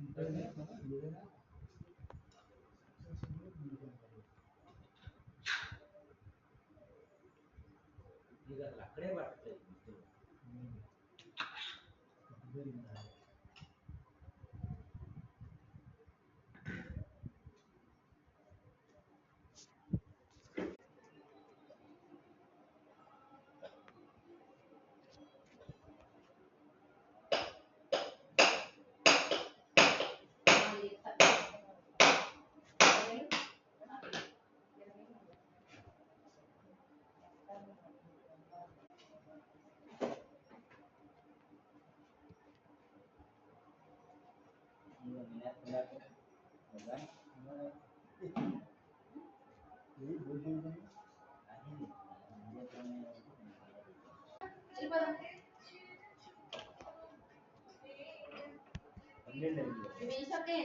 అక్కడే పట్టలేదు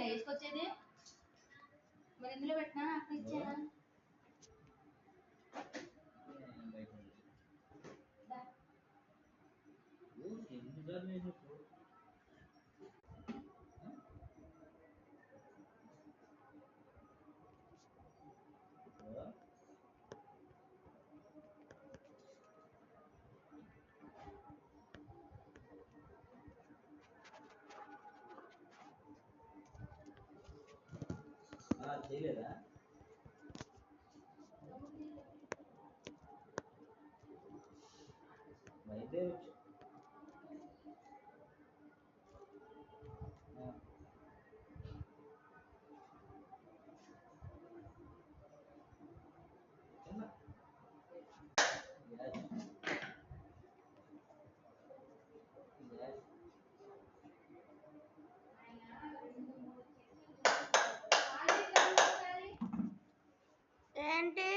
వేసుకొచ్చేది మరి ఇందులో పెట్టినా అక్కడ ఇచ్చేదా చేయలేదా అయితే ఏంటి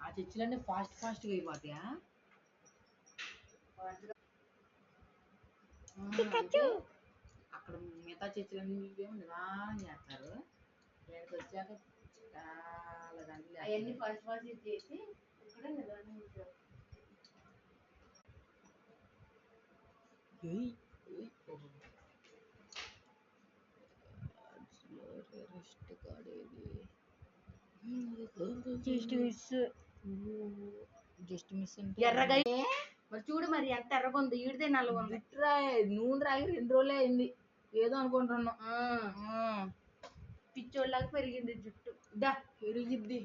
ఆ చర్చిలన్నీ ఫాస్ట్గా అయిపోతాయా అక్కడ మిగతా చర్చిలన్నీ నిదానం చేస్తారు ఇక్కడికి వచ్చాక చాలా గంటలు అవన్నీ ఫస్ట్ చేసి ఇక్కడ నిదానం చేస్తారు జస్ట్ మిస్ ఎర్రగా మరి చూడు మరి ఎంత ఎర్రగా ఉంది ఈడితే నల్లగా ఉంది నూనె రాగి 2 రోజులే అయింది ఏదో అనుకుంటున్నాం పిచ్చోళ్ళలాగా పెరిగింది జుట్టు పెరిగిద్ది